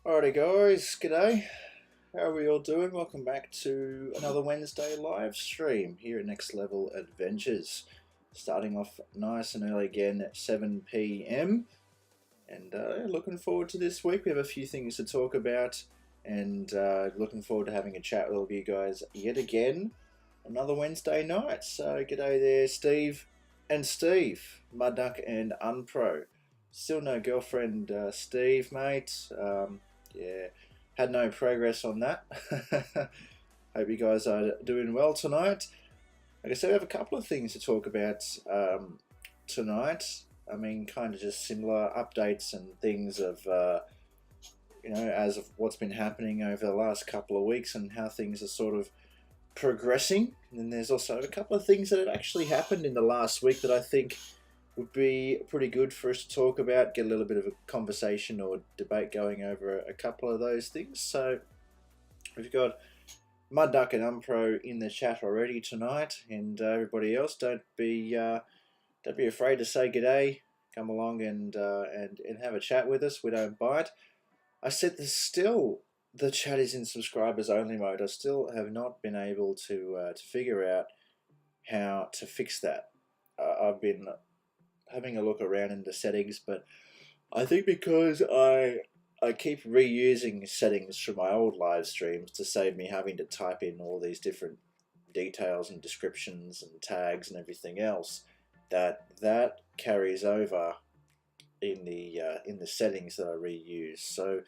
Alrighty guys, g'day. How are we all doing? Welcome back to another Wednesday live stream here at Next Level Adventures. Starting off nice and early again at 7 p.m. And looking forward to this week. We have a few things to talk about and looking forward to having a chat with all of you guys yet again. Another Wednesday night. So g'day there, Steve and Steve, Mudduck and Unpro. Still no girlfriend, Steve, mate. Yeah, had no progress on that. Hope you guys are doing well tonight. Like I said, we have a couple of things to talk about tonight. I mean, kind of just similar updates and things of, as of what's been happening over the last couple of weeks and how things are sort of progressing. And then there's also a couple of things that had actually happened in the last week that I think would be pretty good for us to talk about, get a little bit of a conversation or debate going over a couple of those things. So we've got Mudduck and Unpro in the chat already tonight, and everybody else, don't be afraid to say g'day. Come along and have a chat with us. We don't bite. I said there's still the chat is in subscribers only mode. I still have not been able to figure out how to fix that. I've been having a look around in the settings, but I think because I keep reusing settings from my old live streams to save me having to type in all these different details and descriptions and tags and everything else, that carries over in the settings that I reuse. So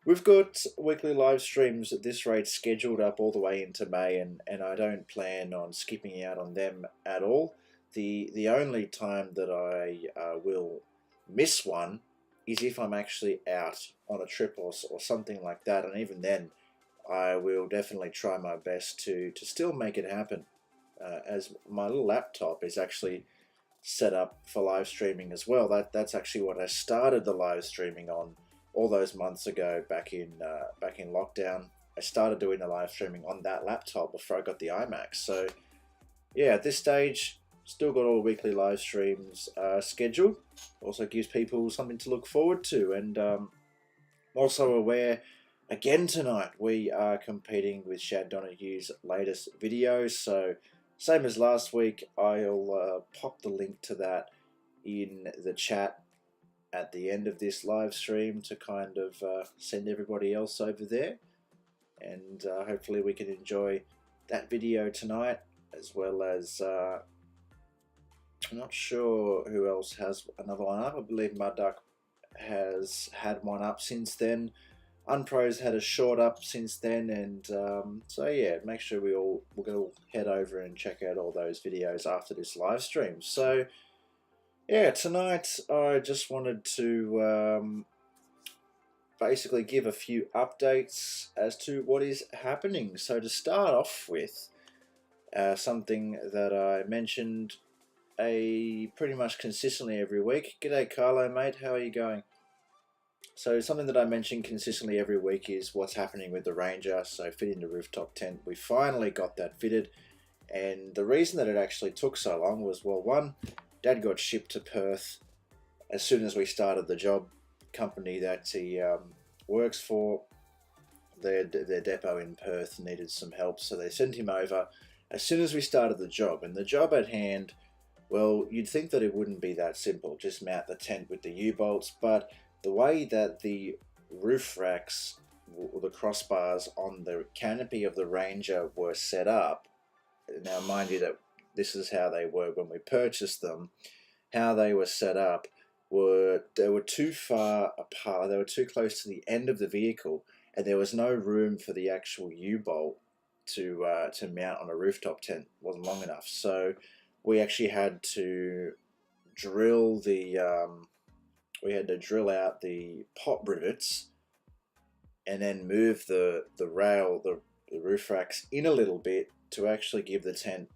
we've got weekly live streams at this rate scheduled up all the way into May, and I don't plan on skipping out on them at all. The only time that I will miss one is if I'm actually out on a trip or something like that, and even then I will definitely try my best to still make it happen, as my little laptop is actually set up for live streaming as well. That's actually what I started the live streaming on all those months ago back in lockdown. I started doing the live streaming on that laptop before I got the iMac. So yeah, at this stage, still got all the weekly live streams scheduled. Also gives people something to look forward to. And also aware, again tonight, we are competing with Shad Donahue's latest videos. So same as last week, I'll pop the link to that in the chat at the end of this live stream to kind of send everybody else over there. And hopefully we can enjoy that video tonight, as well as I'm not sure who else has another one up. I believe Mudduck has had one up since then. Unpro's had a short up since then, and so yeah, make sure we're going to head over and check out all those videos after this live stream. So yeah, tonight I just wanted to basically give a few updates as to what is happening. So to start off with, something that I mentioned pretty much consistently every week. G'day Carlo, mate, how are you going? So something that I mention consistently every week is what's happening with the Ranger. So fitting the rooftop tent, we finally got that fitted, and the reason that it actually took so long was, well, one, Dad got shipped to Perth as soon as we started the job. Company that he works for, their depot in Perth needed some help, so they sent him over as soon as we started the job. And the job at hand, well, you'd think that it wouldn't be that simple, just mount the tent with the U-bolts, but the way that the roof racks, or the crossbars on the canopy of the Ranger were set up, now mind you that this is how they were when we purchased them, how they were set up they were too far apart, they were too close to the end of the vehicle, and there was no room for the actual U-bolt to mount on a rooftop tent. It wasn't long enough, so we actually had to drill out the pot rivets and then move the roof racks in a little bit to actually give the tent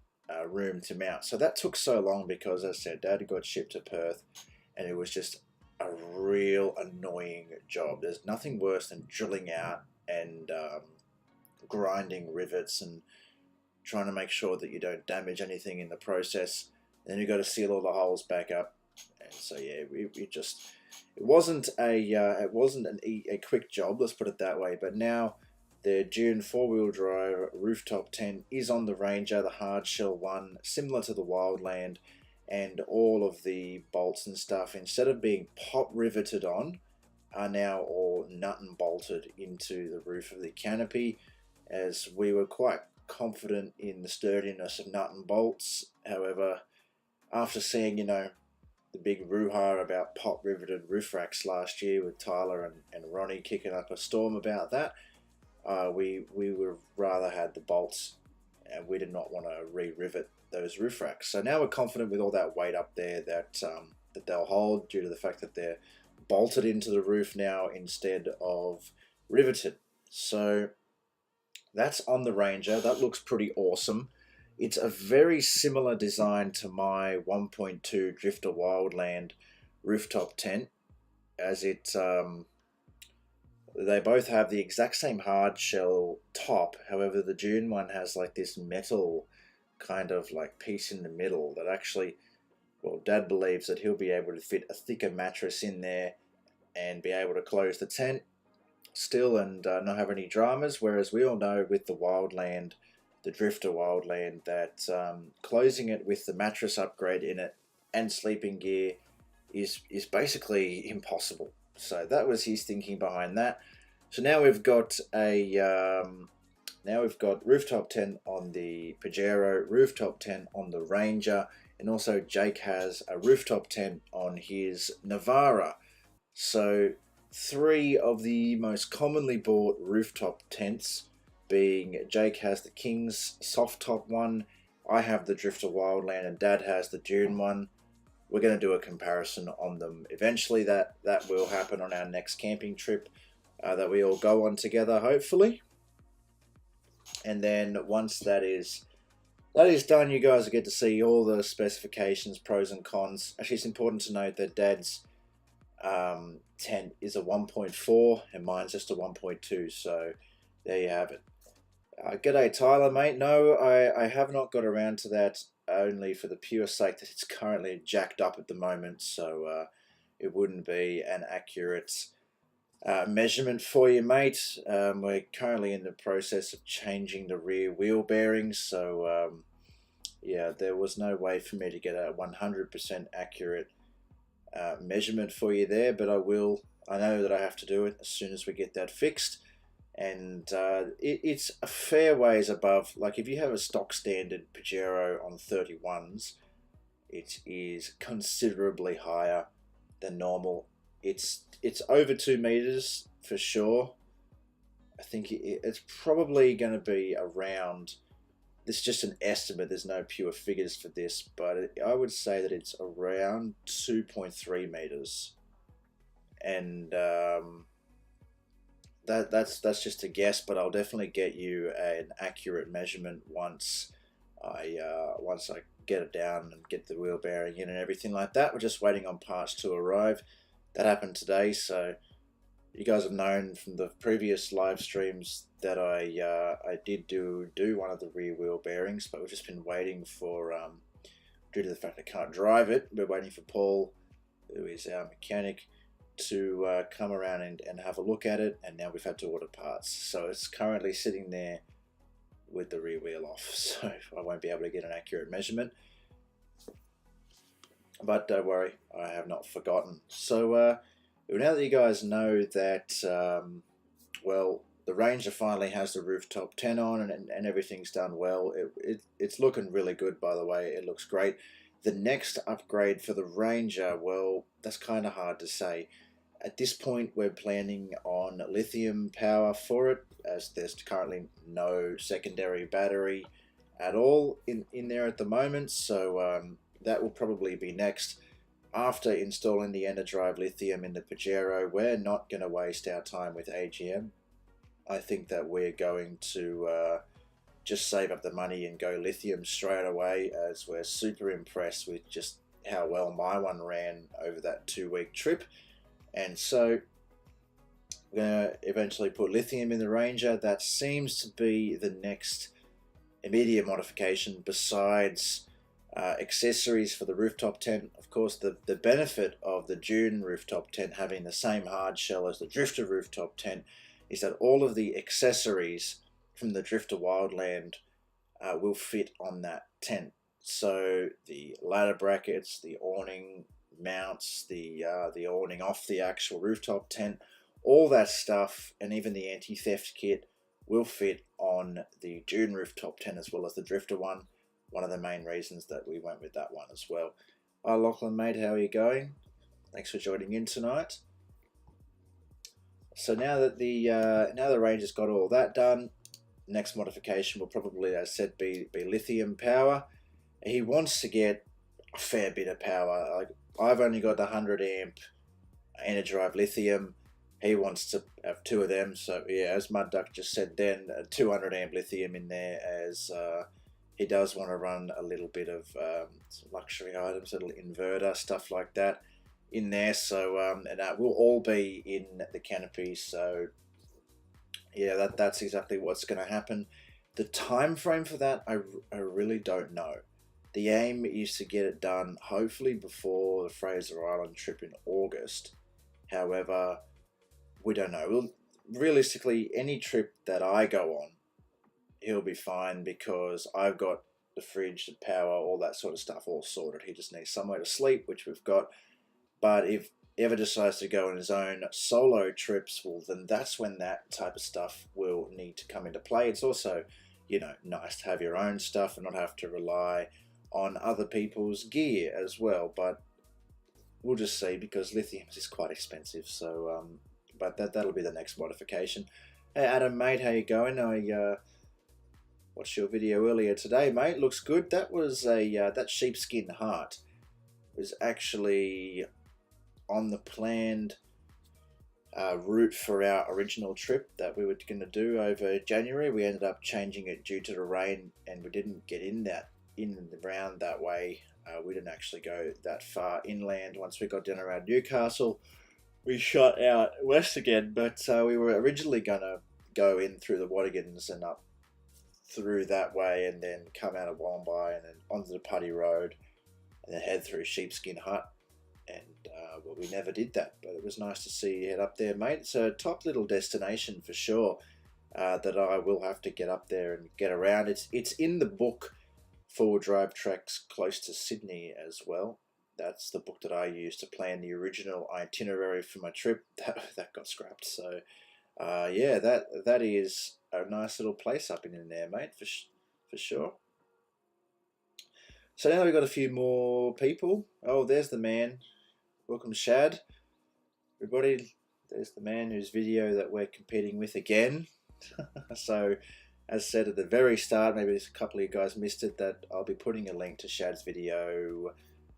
room to mount. So that took so long because, as I said, Dad got shipped to Perth, and it was just a real annoying job. There's nothing worse than drilling out and grinding rivets and trying to make sure that you don't damage anything in the process. Then you've got to seal all the holes back up. And so yeah, we just a quick job, let's put it that way. But now the Dune 4-wheel drive rooftop tent is on the Ranger, the hard shell one, similar to the Wildland, and all of the bolts and stuff, instead of being pop riveted on, are now all nut and bolted into the roof of the canopy, as we were quite confident in the sturdiness of nut and bolts. However, after seeing, the big brouhaha about pop riveted roof racks last year with Tyler and Ronnie kicking up a storm about that, we would rather had the bolts, and we did not want to re-rivet those roof racks. So now we're confident with all that weight up there that that they'll hold, due to the fact that they're bolted into the roof now instead of riveted. So that's on the Ranger. That looks pretty awesome. It's a very similar design to my 1.2 Drifter Wildland rooftop tent, as it they both have the exact same hard shell top. However, the Dune one has like this metal kind of like piece in the middle that actually, well, Dad believes that he'll be able to fit a thicker mattress in there and be able to close the tent still and not have any dramas. Whereas we all know with the Wildland, the Drifter Wildland, that closing it with the mattress upgrade in it and sleeping gear is basically impossible. So that was his thinking behind that. So now we've got rooftop tent on the Pajero, rooftop tent on the Ranger, and also Jake has a rooftop tent on his Navara. So 3 of the most commonly bought rooftop tents, being Jake has the King's soft top one, I have the Drifter Wildland, and Dad has the Dune one. We're going to do a comparison on them eventually. That will happen on our next camping trip that we all go on together, hopefully. And then once that is done, you guys will get to see all the specifications, pros and cons. Actually, it's important to note that Dad's tent is a 1.4 and mine's just a 1.2. So there you have it. G'day Tyler, mate. No, I have not got around to that, only for the pure sake that it's currently jacked up at the moment, so it wouldn't be an accurate measurement for you, mate. We're currently in the process of changing the rear wheel bearings, so yeah, there was no way for me to get a 100% accurate measurement for you there, but I will. I know that I have to do it as soon as we get that fixed. And it's a fair ways above. Like, if you have a stock standard Pajero on 31s, it is considerably higher than normal. It's over 2 meters for sure. I think it's probably going to be around. This is just an estimate. There's no pure figures for this, but I would say that it's around 2.3 meters, and that's just a guess, but I'll definitely get you an accurate measurement once I get it down and get the wheel bearing in and everything like that. We're just waiting on parts to arrive. That happened today, so you guys have known from the previous live streams that I did do one of the rear wheel bearings, but we've just been waiting for, due to the fact I can't drive it, we're waiting for Paul, who is our mechanic, to come around and have a look at it, and now we've had to order parts. So it's currently sitting there with the rear wheel off, so I won't be able to get an accurate measurement. But don't worry, I have not forgotten. So now that you guys know that, well, the Ranger finally has the rooftop tent on and everything's done well. It's looking really good, by the way. It looks great. The next upgrade for the Ranger, well, that's kind of hard to say. At this point, we're planning on lithium power for it, as there's currently no secondary battery at all in there at the moment. So that will probably be next. After installing the EnerDrive lithium in the Pajero, we're not going to waste our time with AGM. I think that we're going to just save up the money and go lithium straight away, as we're super impressed with just how well my one ran over that 2-week trip. And so we're going to eventually put lithium in the Ranger. That seems to be the next immediate modification, besides accessories for the rooftop tent. Of course, the benefit of the Dune rooftop tent having the same hard shell as the Drifter rooftop tent is that all of the accessories from the Drifter Wildland will fit on that tent. So the ladder brackets, the awning mounts, the awning off the actual rooftop tent, all that stuff, and even the anti-theft kit will fit on the Dune rooftop tent as well as the Drifter one. One of the main reasons that we went with that one as well. Hi Lachlan, mate, how are you going? Thanks for joining in tonight. So now that the Ranger's got all that done, next modification will probably, as I said, be lithium power. He wants to get a fair bit of power. Like, I've only got the 100 amp Energive lithium. He wants to have 2 of them. So yeah, as Mud Duck just said, then 200 amp lithium in there, as he does want to run a little bit of luxury items, a little inverter, stuff like that in there. So and that will all be in the canopy. So yeah, that's exactly what's going to happen. The time frame for that, I really don't know. The aim is to get it done hopefully before the Fraser Island trip in August. However, we don't know. Realistically, any trip that I go on, he'll be fine because I've got the fridge, the power, all that sort of stuff all sorted. He just needs somewhere to sleep, which we've got. But if he ever decides to go on his own solo trips, well, then that's when that type of stuff will need to come into play. It's also, you know, nice to have your own stuff and not have to rely on other people's gear as well. But we'll just see, because lithium is quite expensive. So, but that'll be the next modification. Hey Adam, mate, how you going? I watched your video earlier today, mate. Looks good. That was that sheepskin heart was actually on the planned route for our original trip that we were going to do over January. We ended up changing it due to the rain, and we didn't get in and around that way. We didn't actually go that far inland. Once we got down around Newcastle, we shot out west again, but we were originally going to go in through the Wadigans and up through that way, and then come out of Wollombi and then onto the Putty Road, and then head through Sheepskin Hut. And well, we never did that, but it was nice to see you head up there, mate. It's a top little destination for sure, that I will have to get up there and get around. It's in the book, 4 Drive Tracks Close to Sydney as well. That's the book that I used to plan the original itinerary for my trip. That got scrapped. So yeah, that is a nice little place up in there, mate, for sure. So now we've got a few more people. Oh, there's the man. Welcome, Shad. Everybody, there's the man whose video that we're competing with again. So, as said at the very start, maybe a couple of you guys missed it, that I'll be putting a link to Shad's video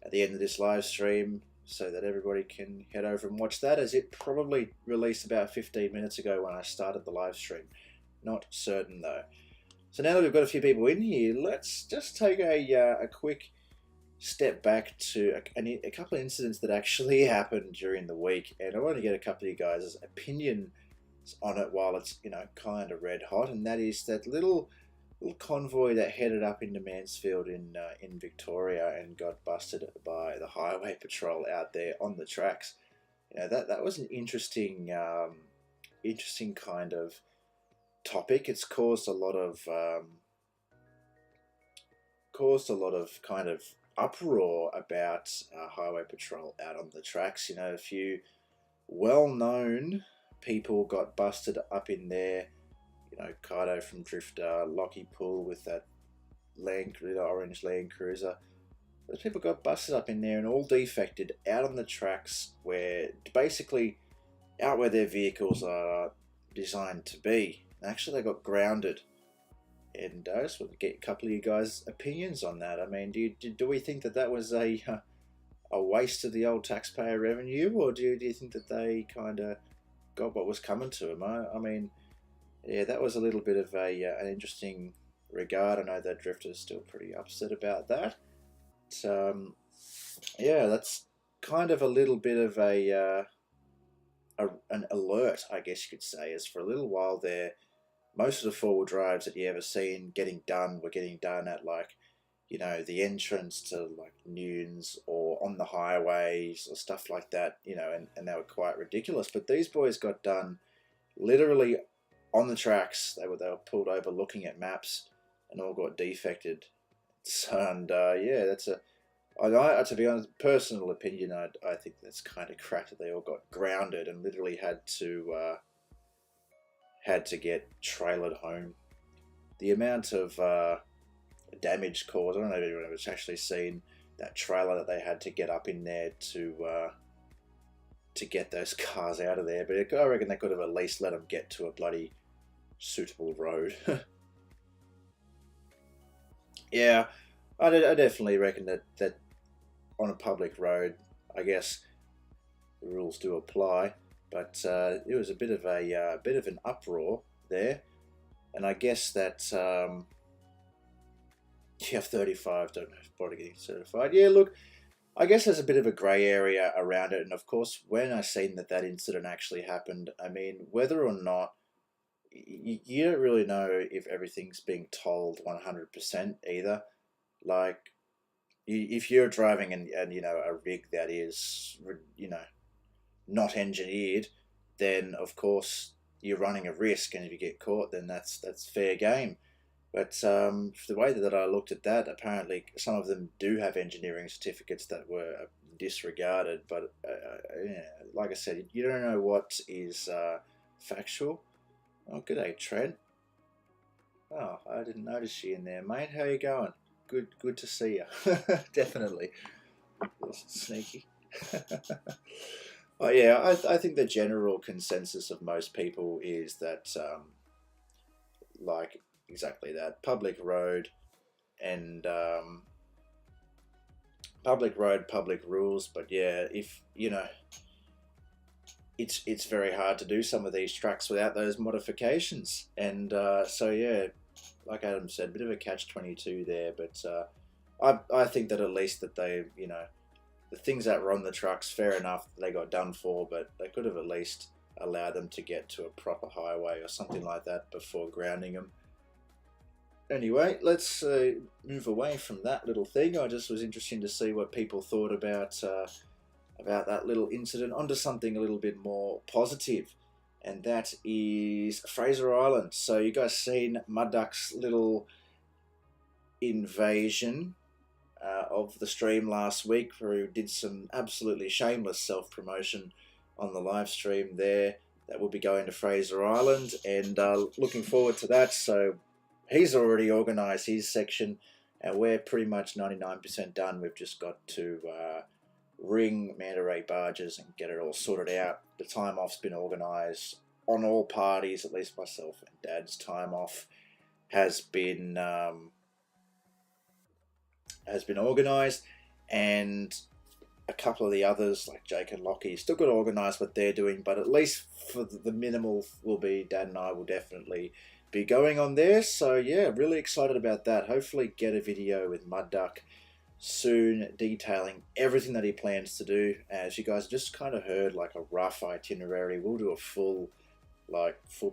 at the end of this live stream so that everybody can head over and watch that, as it probably released about 15 minutes ago when I started the live stream. Not certain though. So now that we've got a few people in here, let's just take a quick step back to a couple of incidents that actually happened during the week, and I want to get a couple of you guys' opinions on it while it's, you know, kind of red hot. And that is that little convoy that headed up into Mansfield in Victoria and got busted by the highway patrol out there on the tracks. You know, that was an interesting kind of topic. It's caused a lot of kind of uproar about highway patrol out on the tracks. You know, a few well-known people got busted up in there. You know, Kaido from Drifter, Lockie Pool with that orange Land Cruiser. Those people got busted up in there and all defected out on the tracks, where basically out where their vehicles are designed to be. Actually, they got grounded. And I just want to get a couple of you guys' opinions on that. I mean, do we think that was a waste of the old taxpayer revenue, or do you think that they kind of got what was coming to them? I mean, yeah, that was a little bit of an interesting regard. I know that Drifter's still pretty upset about that. But, yeah, that's kind of a little bit of an alert, I guess you could say, as for a little while there, most of the 4-wheel drives that you ever seen getting done were getting done at like, you know, the entrance to like Nunes or on the highways or stuff like that, you know, and they were quite ridiculous. But these boys got done literally on the tracks. They were pulled over looking at maps and all got defected. So, and yeah, that's a to be honest, personal opinion, I think that's kind of crap that they all got grounded and literally had to get trailered home. The amount of damage caused, I don't know if anyone has actually seen that trailer that they had to get up in there to get those cars out of there. But I reckon they could have at least let them get to a bloody suitable road. Yeah, I definitely reckon that on a public road, I guess the rules do apply, but it was a bit of an uproar there, and I guess that yeah, 35 don't know if body getting certified. Yeah, look, I guess there's a bit of a grey area around it, and of course, when I seen that incident actually happened, I mean, whether or not you don't really know if everything's being told 100% either. Like, if you're driving and you know a rig that is, you know, not engineered, then of course you're running a risk, and if you get caught, then that's fair game. But the way that I looked at that, apparently some of them do have engineering certificates that were disregarded. But yeah, like I said, you don't know what is factual. Oh, good day, Trent. Oh, I didn't notice you in there, mate. How you going? Good to see you. Definitely. Sneaky. Oh yeah, I think the general consensus of most people is that like exactly that, public road and public rules. But yeah, if you know, it's very hard to do some of these tracks without those modifications, and so yeah, like Adam said, a bit of a catch-22 there. But I think that at least that they, you know, the things that were on the trucks, fair enough, they got done for, but they could have at least allowed them to get to a proper highway or something like that before grounding them. Anyway, let's move away from that little thing. I just was interested to see what people thought about that little incident, onto something a little bit more positive, and that is Fraser Island. So you guys seen Mud Duck's little invasion of the stream last week, where he did some absolutely shameless self-promotion on the live stream there. That will be going to Fraser Island, and looking forward to that. So he's already organised his section, and we're pretty much 99% done. We've just got to ring Manta Ray barges and get it all sorted out. The time off's been organised on all parties, at least myself and Dad's time off has been organised, and a couple of the others like Jake and Lockie still got to organise what they're doing, but at least for the minimal will be Dad and I will definitely be going on there. So yeah, really excited about that. Hopefully get a video with Mud Duck soon detailing everything that he plans to do. As you guys just kind of heard, like a rough itinerary, we'll do a full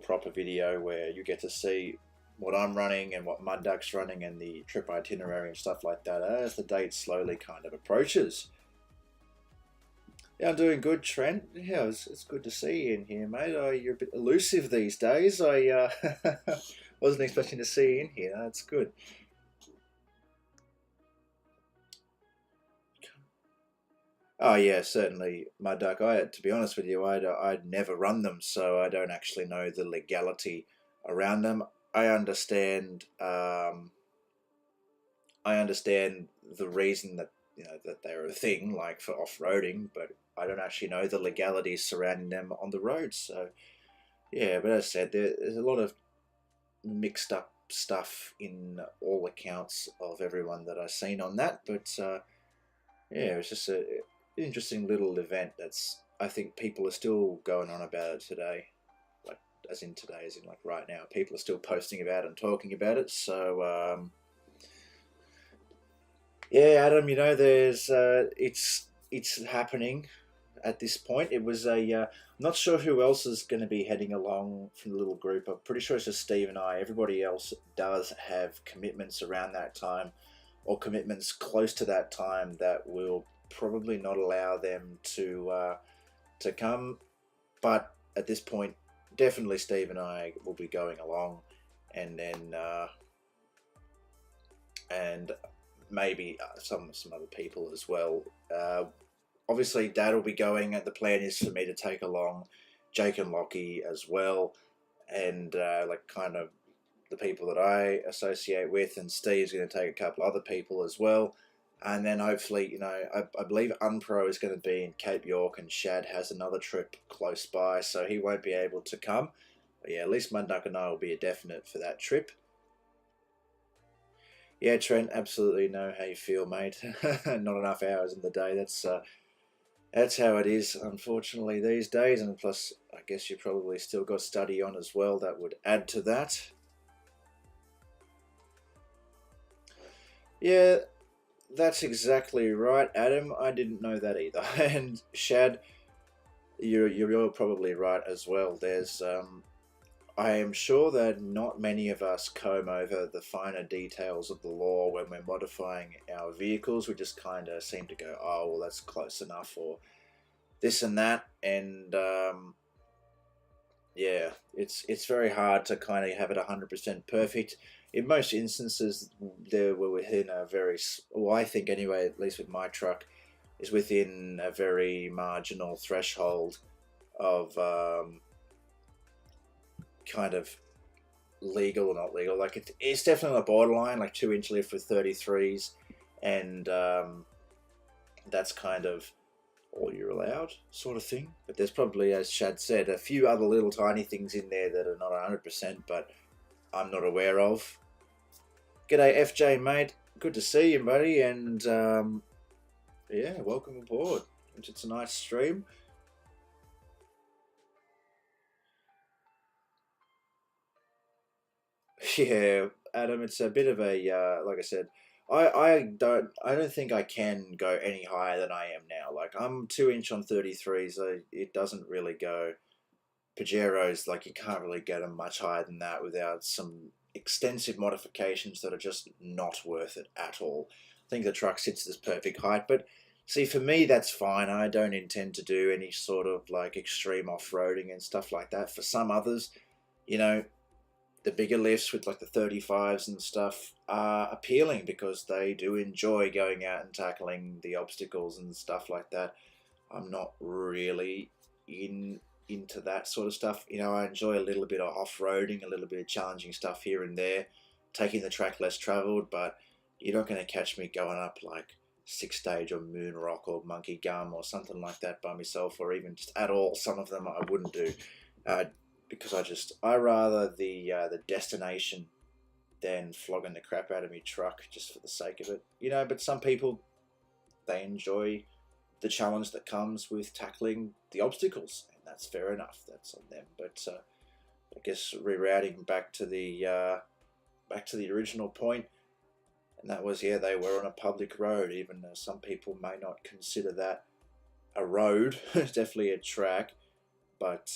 proper video where you get to see what I'm running and what Mud Duck's running and the trip itinerary and stuff like that as the date slowly kind of approaches. Yeah, I'm doing good, Trent. Yeah, it's good to see you in here, mate. You're a bit elusive these days. I wasn't expecting to see you in here. That's good. Oh yeah, certainly, Mud Duck. To be honest with you, I'd never run them, so I don't actually know the legality around them. I understand. I understand the reason that, you know, that they're a thing, like for off-roading, but I don't actually know the legalities surrounding them on the roads. So yeah, but as I said, there's a lot of mixed up stuff in all accounts of everyone that I've seen on that. But yeah, it was just an interesting little event that's, I think people are still going on about it today. Like, as in today, as in like right now, people are still posting about it and talking about it. So yeah, Adam, you know, there's it's happening at this point. It was I'm not sure who else is going to be heading along from the little group. I'm pretty sure it's just Steve and I. Everybody else does have commitments around that time, or commitments close to that time that will probably not allow them to come. But at this point, definitely Steve and I will be going along, and then and maybe some other people as well. Obviously, Dad will be going, and the plan is for me to take along Jake and Lockie as well, and like kind of the people that I associate with, and Steve's going to take a couple other people as well. And then hopefully, I believe Unpro is going to be in Cape York, and Shad has another trip close by, so he won't be able to come. But yeah, at least Mudduck and I will be a definite for that trip. Yeah, Trent, absolutely know how you feel, mate. Not enough hours in the day. That's how it is, unfortunately, these days. And plus, I guess you probably still got study on as well. That would add to that. Yeah, that's exactly right, Adam. I didn't know that either. And Shad, you're probably right as well. I am sure that not many of us comb over the finer details of the law when we're modifying our vehicles. We just kind of seem to go, oh, well, that's close enough, or this and that. And yeah, it's very hard to kind of have it 100% perfect. In most instances, we're within a very, well, I think anyway, at least with my truck, is within a very marginal threshold of kind of legal or not legal. Like it's definitely on the borderline, like 2-inch lift with 33s, and that's kind of all you're allowed, sort of thing. But there's probably, as Shad said, a few other little tiny things in there that are not 100%, but I'm not aware of. G'day, FJ, mate. Good to see you, buddy, and yeah, welcome aboard into tonight's stream. Yeah, Adam, it's a bit of a like I said, I don't think I can go any higher than I am now. Like I'm 2-inch on 33, so it doesn't really go. Pajeros, like you can't really get them much higher than that without some extensive modifications that are just not worth it at all. I think the truck sits this perfect height, but see, for me that's fine. I don't intend to do any sort of like extreme off-roading and stuff like that. For some others, you know, the bigger lifts with like the 35s and stuff are appealing because they do enjoy going out and tackling the obstacles and stuff like that. I'm not really into that sort of stuff. I enjoy a little bit of off-roading, a little bit of challenging stuff here and there, taking the track less traveled, but you're not going to catch me going up like Six Stage or Moon Rock or Monkey Gum or something like that by myself, or even just at all. Some of them I wouldn't do. Because I rather the destination than flogging the crap out of my truck just for the sake of it. But some people, they enjoy the challenge that comes with tackling the obstacles, and that's fair enough. That's on them. But I guess rerouting back to the original point, and that was, yeah, they were on a public road, even though some people may not consider that a road. It's definitely a track, but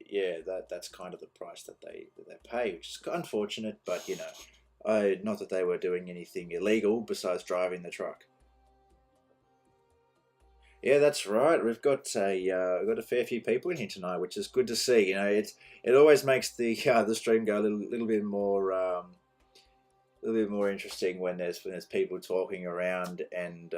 yeah, that's kind of the price that they pay, which is unfortunate. But not that they were doing anything illegal besides driving the truck. Yeah, that's right. We've got a fair few people in here tonight, which is good to see. It always makes the stream go a little bit more interesting when there's people talking around, and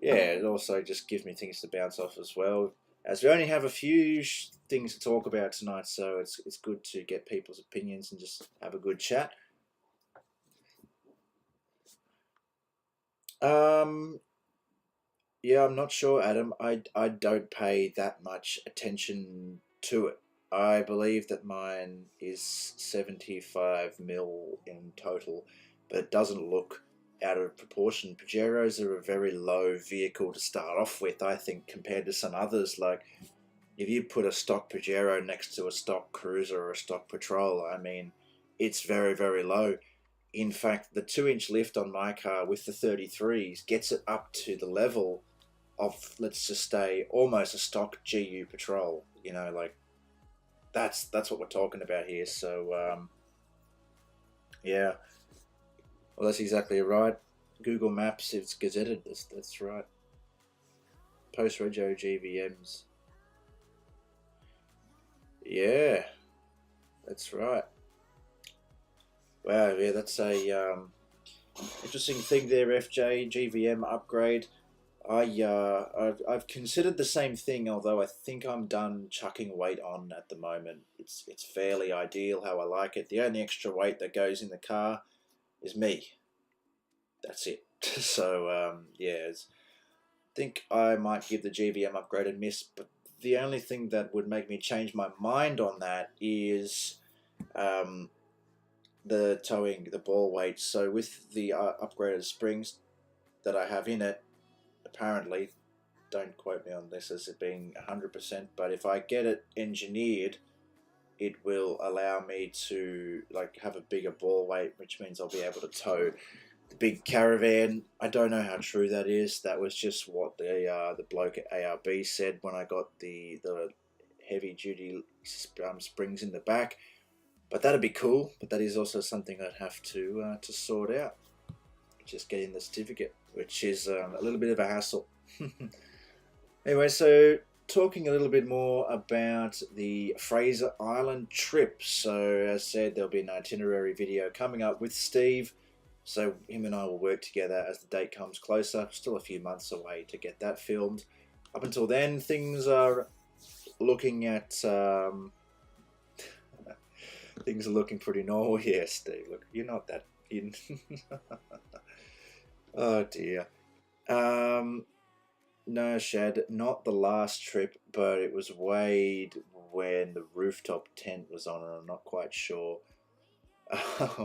yeah, it also just gives me things to bounce off as well. As we only have a few things to talk about tonight, so it's good to get people's opinions and just have a good chat. Yeah, I'm not sure, Adam. I don't pay that much attention to it. I believe that mine is 75 mil in total, but it doesn't look out of proportion. Pajeros are a very low vehicle to start off with, I think, compared to some others. Like, if you put a stock Pajero next to a stock Cruiser or a stock Patrol, I mean, it's very, very low. In fact, the 2-inch lift on my car with the 33s gets it up to the level of, let's just say, almost a stock GU Patrol. Like, that's what we're talking about here. So, yeah. Well, that's exactly right. Google Maps, it's gazetted. That's right. Post-rego GVMs. Yeah, that's right. Wow, yeah, that's a interesting thing there, FJ. GVM upgrade. I've considered the same thing, although I think I'm done chucking weight on at the moment. It's fairly ideal how I like it. The only extra weight that goes in the car is me. That's it. So yeah, I think I might give the GVM upgrade a miss, but the only thing that would make me change my mind on that is um, the towing, the ball weight. So with the upgraded springs that I have in it, apparently, don't quote me on this as it being 100%, but if I get it engineered, it will allow me to like have a bigger ball weight, which means I'll be able to tow the big caravan. I don't know how true that is. That was just what the bloke at ARB said when I got the heavy duty springs in the back. But that'd be cool. But that is also something I'd have to sort out. Just getting the certificate, which is a little bit of a hassle. Anyway, so talking a little bit more about the Fraser Island trip. So as said, there'll be an itinerary video coming up with Steve. So him and I will work together as the date comes closer. Still a few months away to get that filmed. Up until then, things are looking at things are looking pretty normal. Yeah, Steve. Look, you're not that in. Oh dear. No, Shad, not the last trip, but it was Wade when the rooftop tent was on, and I'm not quite sure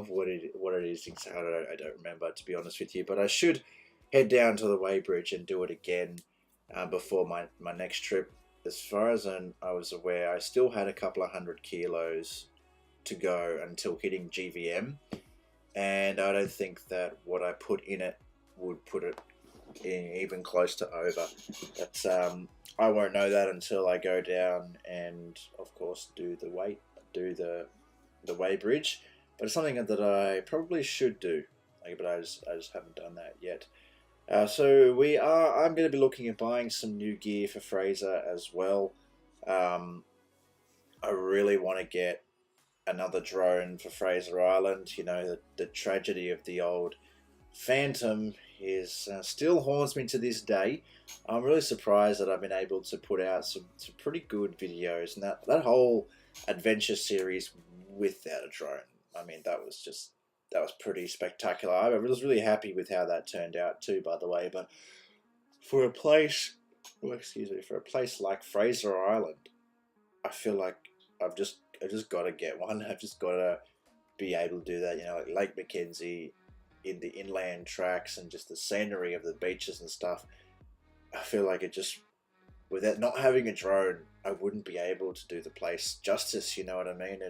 what it is exactly. I don't remember, to be honest with you. But I should head down to the Weybridge and do it again before my next trip. As far as I was aware, I still had a couple of 100 kilos to go until hitting GVM, and I don't think that what I put in it would put it in even close to over. But I won't know that until I go down and, of course, do the Weybridge. But it's something that I probably should do, but I just haven't done that yet. So I'm going to be looking at buying some new gear for Fraser as well. I really want to get another drone for Fraser Island. You know, the tragedy of the old Phantom is still haunts me to this day. I'm really surprised that I've been able to put out some pretty good videos, and that whole adventure series without a drone. I mean, that was pretty spectacular. I was really happy with how that turned out too, by the way. But for a place, well, excuse me, for a place like Fraser Island, I feel like I just got to get one. I've just got to be able to do that. You know, like Lake Mackenzie, in the inland tracks and just the scenery of the beaches and stuff. I feel like it just, without not having a drone, I wouldn't be able to do the place justice. You know what I mean?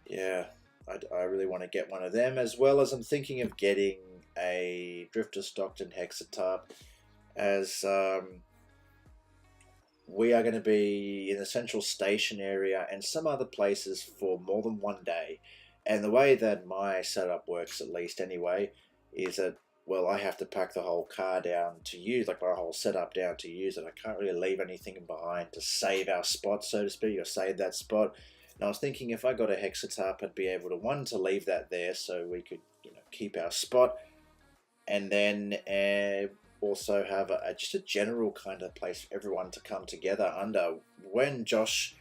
Yeah, I really want to get one of them, as well as I'm thinking of getting a Drifter Stockton Hexatop, as we are going to be in the Central Station area and some other places for more than one day. And the way that my setup works, at least anyway, is that, well, I have to pack the whole car down to use, like my whole setup down to use it. I can't really leave anything behind to save our spot, so to speak, or save that spot. And I was thinking if I got a Hexatop, I'd be able to, one, to leave that there so we could, keep our spot, and then also have just a general kind of place for everyone to come together under. When Josh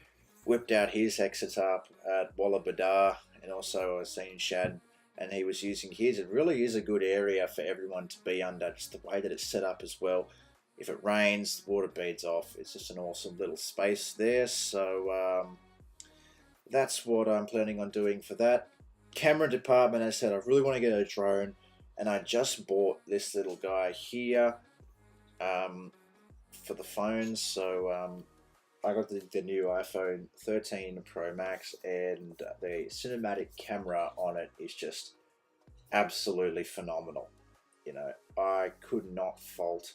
whipped out his Hexatop at Wallabadar, and also I was seeing Shad, and he was using his, it really is a good area for everyone to be under, just the way that it's set up as well. If it rains, the water beads off. It's just an awesome little space there. So that's what I'm planning on doing for that. Camera department, as I said, I really want to get a drone, and I just bought this little guy here for the phones. So I got the new iPhone 13 Pro Max, and the cinematic camera on it is just absolutely phenomenal. I could not fault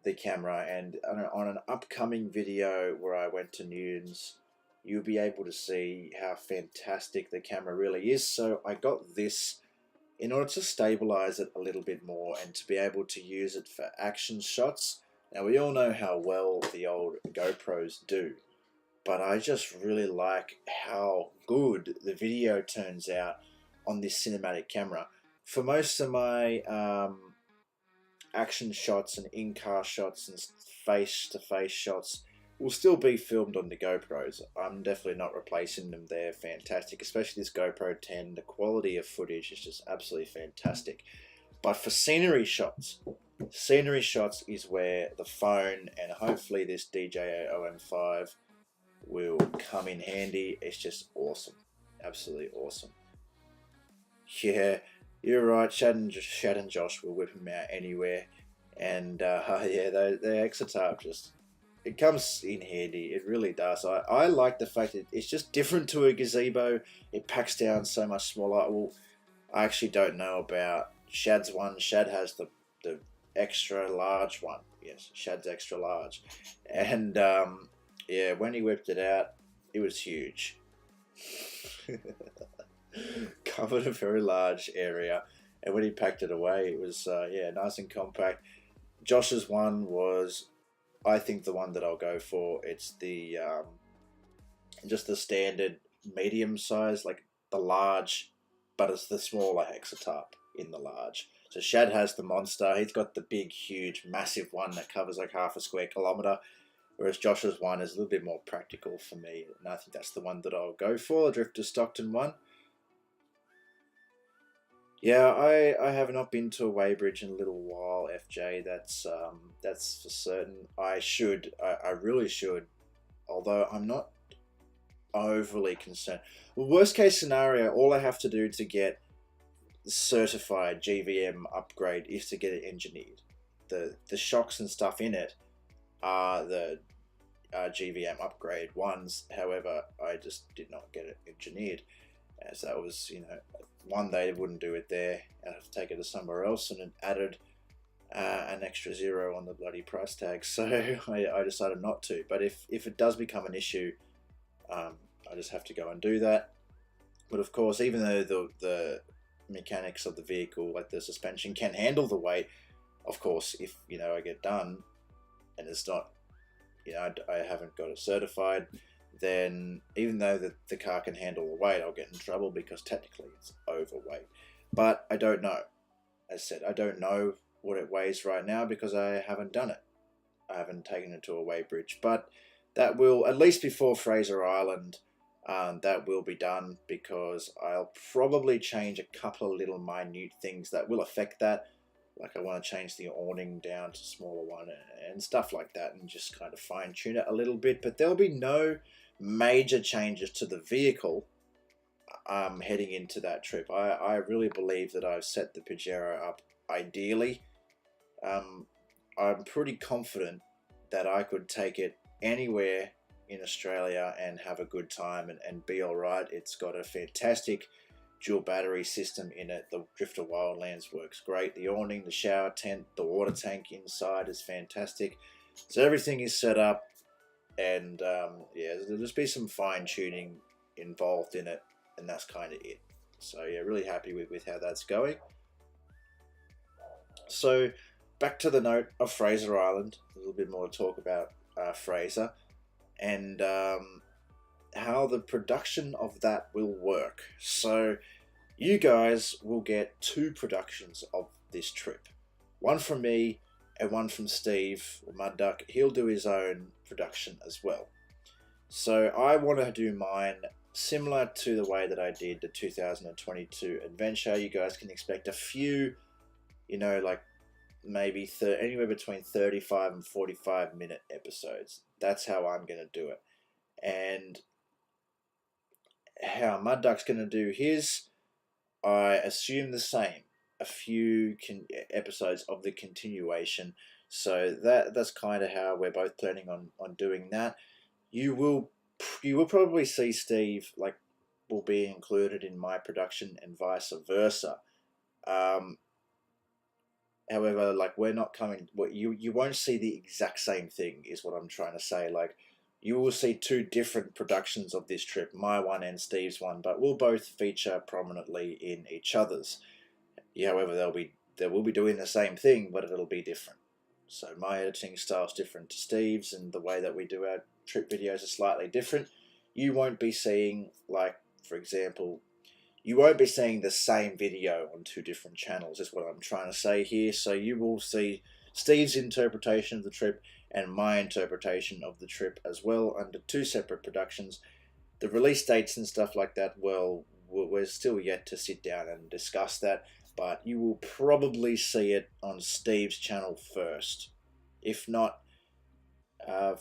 the camera, and on an upcoming video where I went to Newton's, you'll be able to see how fantastic the camera really is. So I got this in order to stabilize it a little bit more and to be able to use it for action shots. Now, we all know how well the old GoPros do, but I just really like how good the video turns out on this cinematic camera. For most of my action shots and in-car shots and face-to-face shots will still be filmed on the GoPros. I'm definitely not replacing them. They're fantastic, especially this GoPro 10. The quality of footage is just absolutely fantastic. But for scenery shots is where the phone and hopefully this DJI OM5 will come in handy. It's just awesome. Absolutely awesome. Yeah, you're right. Shad and Josh will whip them out anywhere. And yeah, the Exotarp just, it comes in handy. It really does. I like the fact that it's just different to a gazebo. It packs down so much smaller. Well, I actually don't know about Shad's one. Shad has the extra large one. Yes, Shad's extra large. And yeah, when he whipped it out, it was huge. Covered a very large area. And when he packed it away, it was, yeah, nice and compact. Josh's one was, I think, the one that I'll go for. It's the just the standard medium size, like the large, but it's the smaller Exotarp in the large. So Shad has the monster. He's got the big, huge, massive one that covers like half a square kilometre, whereas Josh's one is a little bit more practical for me, and I think that's the one that I'll go for, the Drifter Stockton one. Yeah, I have not been to a weighbridge in a little while, FJ. That's for certain. I really should, although I'm not overly concerned. Well, worst case scenario, all I have to do to get certified GVM upgrade is to get it engineered. The shocks and stuff in it are the GVM upgrade ones. However, I just did not get it engineered, as that was, you know, one, they wouldn't do it there. I'd have to take it to somewhere else, and it added an extra zero on the bloody price tag. So I decided not to. But if it does become an issue, I just have to go and do that. But of course, even though the mechanics of the vehicle, like the suspension, can handle the weight, of course, if, you know, I get done and it's not, you know, I haven't got it certified, then even though the car can handle the weight, I'll get in trouble because technically it's overweight. But I don't know. As I said, I don't know what it weighs right now because I haven't done it. I haven't taken it to a weighbridge. But that will, at least before Fraser Island, that will be done, because I'll probably change a couple of little minute things that will affect that. Like I want to change the awning down to a smaller one and stuff like that, and just kind of fine tune it a little bit. But there'll be no major changes to the vehicle heading into that trip. I really believe that I've set the Pajero up ideally. I'm pretty confident that I could take it anywhere in Australia and have a good time and be alright. It's got a fantastic dual battery system in it. The Drifter Wildlands works great. The awning, the shower tent, the water tank inside is fantastic. So everything is set up, and yeah, there'll just be some fine tuning involved in it, and that's kind of it. So yeah, really happy with how that's going. So back to the note of Fraser Island, a little bit more to talk about Fraser, and how the production of that will work. So you guys will get two productions of this trip. One from me and one from Steve, Mud Duck. He'll do his own production as well. So I want to do mine similar to the way that I did the 2022 adventure. You guys can expect a few, you know, like maybe anywhere between 35 and 45 minute episodes. That's how I'm going to do it. And how Mud Duck's going to do his, I assume the same. A few episodes of the continuation. So that's kind of how we're both planning on doing that. You will probably see Steve, like, will be included in my production and vice versa. However, like, we're not coming. You won't see the exact same thing, is what I'm trying to say. Like, you will see two different productions of this trip, my one and Steve's one, but we'll both feature prominently in each other's. However, they will be doing the same thing, but it'll be different. So my editing style is different to Steve's, and the way that we do our trip videos is slightly different. You won't be seeing, like, for example, you won't be seeing the same video on two different channels, is what I'm trying to say here. So you will see Steve's interpretation of the trip and my interpretation of the trip as well under two separate productions. The release dates and stuff like that, well, we're still yet to sit down and discuss that, but you will probably see it on Steve's channel first. If not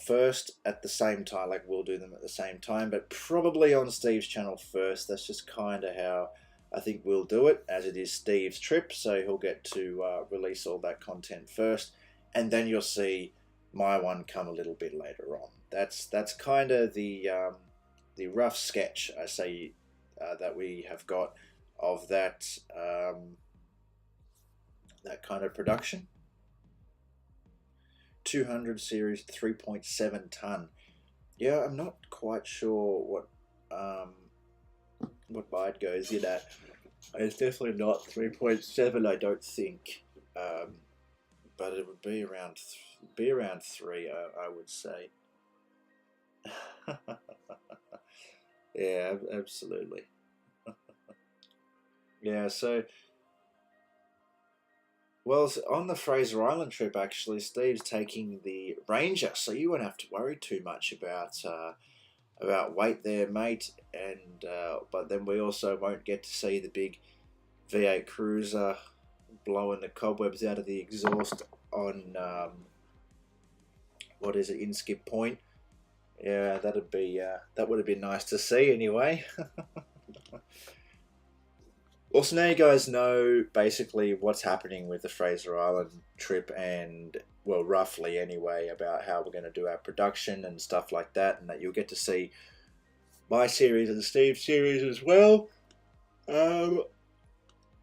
first at the same time, like we'll do them at the same time, but probably on Steve's channel first. That's just kind of how I think we'll do it, as it is Steve's trip, so he'll get to release all that content first, and then you'll see my one come a little bit later on. That's kind of the rough sketch, I say, that we have got of that that kind of production. 200 series, 3.7 ton. Yeah, I'm not quite sure what byte goes in at. It's definitely not 3.7, I don't think. But it would be around 3, I would say. Yeah, absolutely. Yeah, so, well, on the Fraser Island trip, actually, Steve's taking the Ranger, so you won't have to worry too much about weight there, mate. And but then we also won't get to see the big V8 Cruiser blowing the cobwebs out of the exhaust on what is it, Inskip Point. Yeah, that would have been nice to see anyway. Well, so now you guys know basically what's happening with the Fraser Island trip, and, well, roughly anyway, about how we're going to do our production and stuff like that, and that you'll get to see my series and Steve's series as well.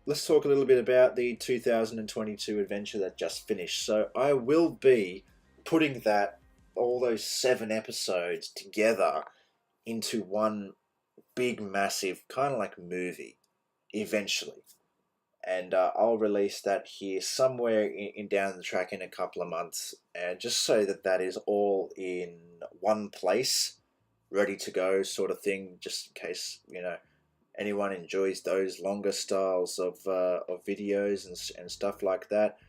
Let's talk a little bit about the 2022 adventure that just finished. So I will be putting all those 7 episodes together into one big, massive, kind of like movie eventually. And I'll release that here somewhere in down the track in a couple of months, and just so that is all in one place, ready to go, sort of thing, just in case, anyone enjoys those longer styles of videos and stuff like that,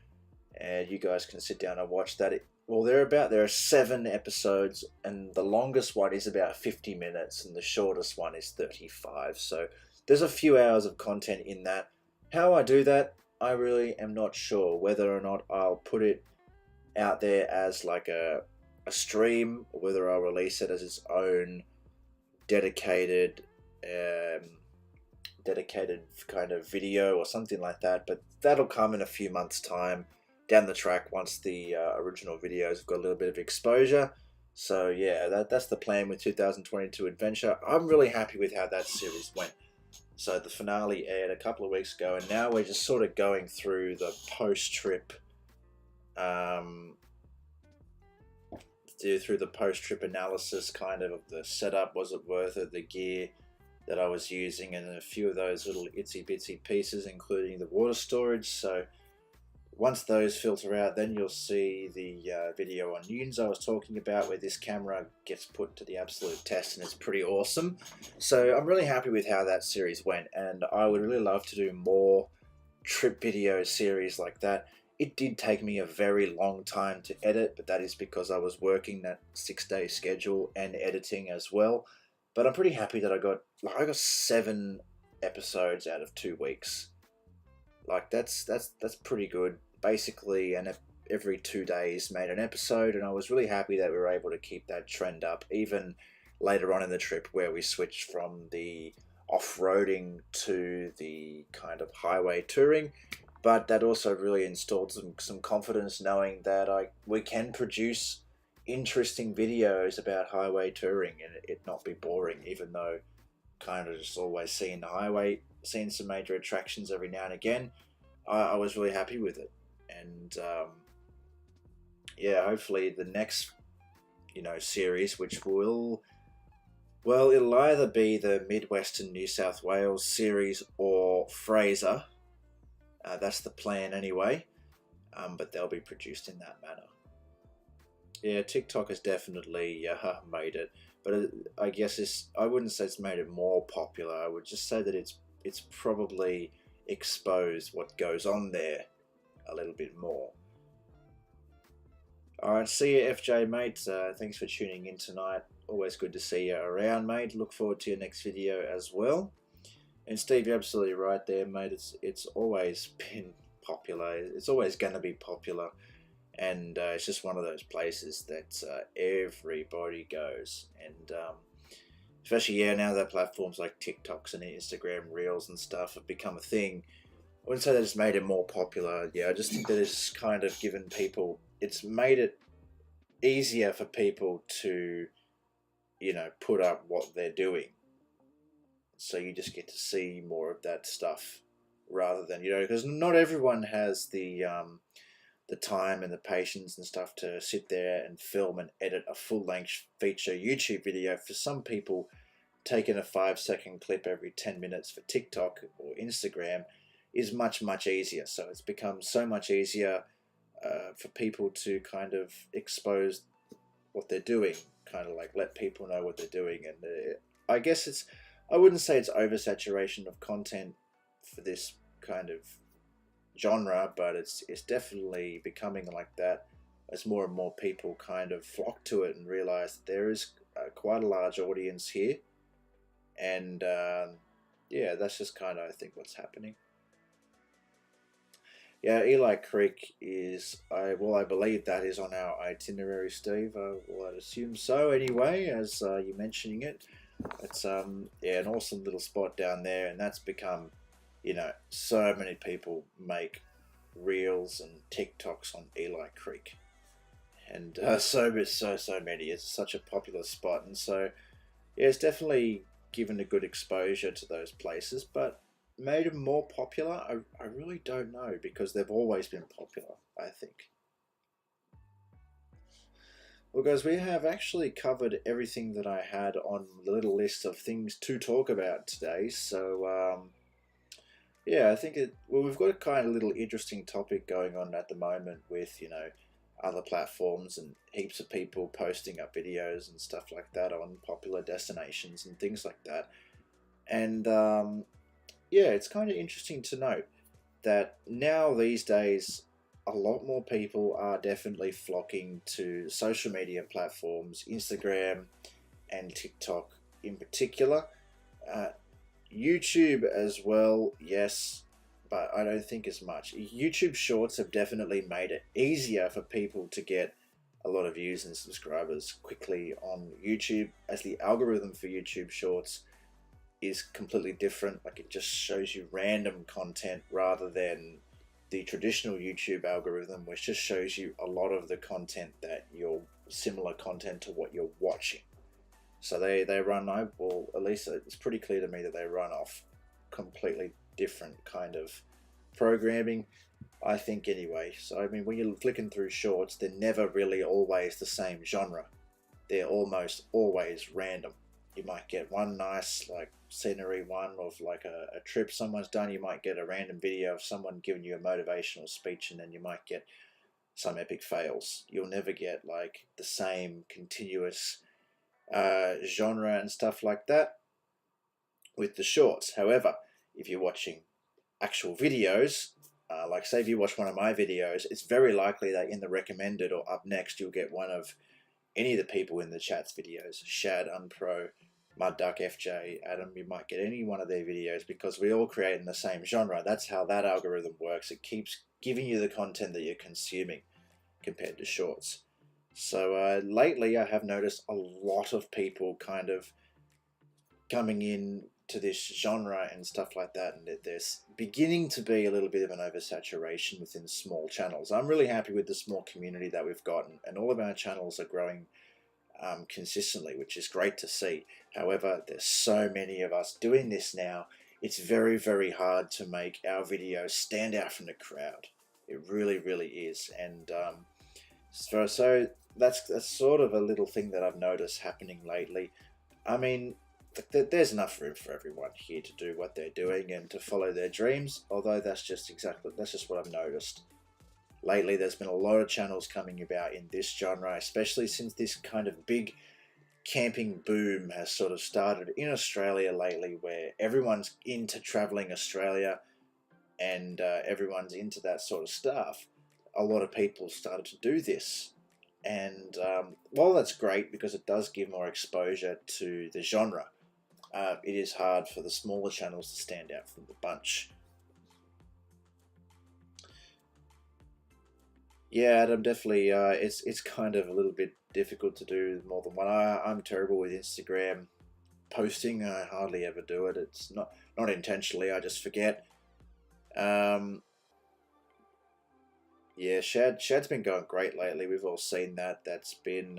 and you guys can sit down and watch that. There are 7 episodes, and the longest one is about 50 minutes, and the shortest one is 35. So there's a few hours of content in that. How I do that, I really am not sure. Whether or not I'll put it out there as like a stream, or whether I'll release it as its own dedicated kind of video or something like that. But that'll come in a few months' time down the track, once the original videos have got a little bit of exposure. So yeah, that's the plan with 2022 Adventure. I'm really happy with how that series went. So the finale aired a couple of weeks ago, and now we're just sort of going through the post-trip, through the post-trip analysis, kind of the setup. Was it worth it? The gear that I was using, and a few of those little itsy-bitsy pieces, including the water storage. So once those filter out, then you'll see the video on Nunes I was talking about, where this camera gets put to the absolute test, and it's pretty awesome. So I'm really happy with how that series went, and I would really love to do more trip video series like that. It did take me a very long time to edit, but that is because I was working that 6-day schedule and editing as well. But I'm pretty happy that I got 7 episodes out of 2 weeks. Like, that's pretty good. Basically, and every 2 days made an episode, and I was really happy that we were able to keep that trend up, even later on in the trip, where we switched from the off-roading to the kind of highway touring. But that also really installed some confidence, knowing that we can produce interesting videos about highway touring and it not be boring, even though kind of just always seeing the highway, seeing some major attractions every now and again. I was really happy with it. And yeah, hopefully the next series, which it'll either be the Midwestern New South Wales series or Fraser. That's the plan anyway, but they'll be produced in that manner. Yeah, TikTok has definitely made it, but I guess I wouldn't say it's made it more popular. I would just say that it's probably exposed what goes on there a little bit more. Alright, see you FJ mate, thanks for tuning in tonight, always good to see you around mate, look forward to your next video as well. And Steve, you're absolutely right there mate, it's always been popular, it's always going to be popular, and it's just one of those places that everybody goes, and especially now that platforms like TikToks and Instagram Reels and stuff have become a thing. I wouldn't say that it's made it more popular. Yeah, I just think that it's kind of given people, it's made it easier for people to, put up what they're doing. So you just get to see more of that stuff rather than, because not everyone has the time and the patience and stuff to sit there and film and edit a full-length feature YouTube video. For some people, taking a 5-second clip every 10 minutes for TikTok or Instagram is much easier. So it's become so much easier for people to kind of expose what they're doing, kind of like let people know what they're doing. And I guess I wouldn't say it's oversaturation of content for this kind of genre, but it's definitely becoming like that as more and more people kind of flock to it and realize that there is quite a large audience here. And yeah, that's just kind of, I think, what's happening. Yeah, Eli Creek is, I believe that is on our itinerary, Steve. Well, I'd assume so anyway, as you're mentioning it. It's yeah, an awesome little spot down there, and that's become, so many people make reels and TikToks on Eli Creek, and so many. It's such a popular spot, and so yeah, it's definitely given a good exposure to those places, but made them more popular, I really don't know, because they've always been popular, I think. Well guys, we have actually covered everything that I had on the little list of things to talk about today, so yeah, I think we've got a kind of little interesting topic going on at the moment with, other platforms and heaps of people posting up videos and stuff like that on popular destinations and things like that. And yeah, it's kind of interesting to note that now these days a lot more people are definitely flocking to social media platforms, Instagram and TikTok in particular. YouTube as well, yes, but I don't think as much. YouTube Shorts have definitely made it easier for people to get a lot of views and subscribers quickly on YouTube, as the algorithm for YouTube Shorts is completely different. Like, it just shows you random content rather than the traditional YouTube algorithm, which just shows you a lot of the content that you're similar content to what you're watching. So they run, well, at least it's pretty clear to me that they run off completely different kind of programming, I think, anyway. So I mean, when you're flicking through shorts, they're never really always the same genre. They're almost always random. You might get one nice like scenery one of like a trip someone's done. You might get a random video of someone giving you a motivational speech, and then you might get some epic fails. You'll never get like the same continuous genre and stuff like that with the shorts. However, if you're watching actual videos, like say if you watch one of my videos, it's very likely that in the recommended or up next you'll get one of any of the people in the chat's videos. Shad, Unpro, Mudduck, FJ, Adam, you might get any one of their videos because we all create in the same genre. That's how that algorithm works. It keeps giving you the content that you're consuming compared to shorts. So lately I have noticed a lot of people kind of coming in to this genre and stuff like that, and there's beginning to be a little bit of an oversaturation within small channels. I'm really happy with the small community that we've got, and all of our channels are growing consistently, which is great to see. However, there's so many of us doing this now, it's very hard to make our videos stand out from the crowd. It really is. And so that's sort of a little thing that I've noticed happening lately. I mean, there's enough room for everyone here to do what they're doing and to follow their dreams. Although that's just what I've noticed. Lately, there's been a lot of channels coming about in this genre, especially since this kind of big camping boom has sort of started in Australia lately, where everyone's into traveling Australia and everyone's into that sort of stuff. A lot of people started to do this. And while that's great because it does give more exposure to the genre, it is hard for the smaller channels to stand out from the bunch. Yeah, Adam, definitely. It's kind of a little bit difficult to do more than one. I'm terrible with Instagram posting. I hardly ever do it. It's not intentionally. I just forget. Um, yeah, Shad's been going great lately. We've all seen that. That's been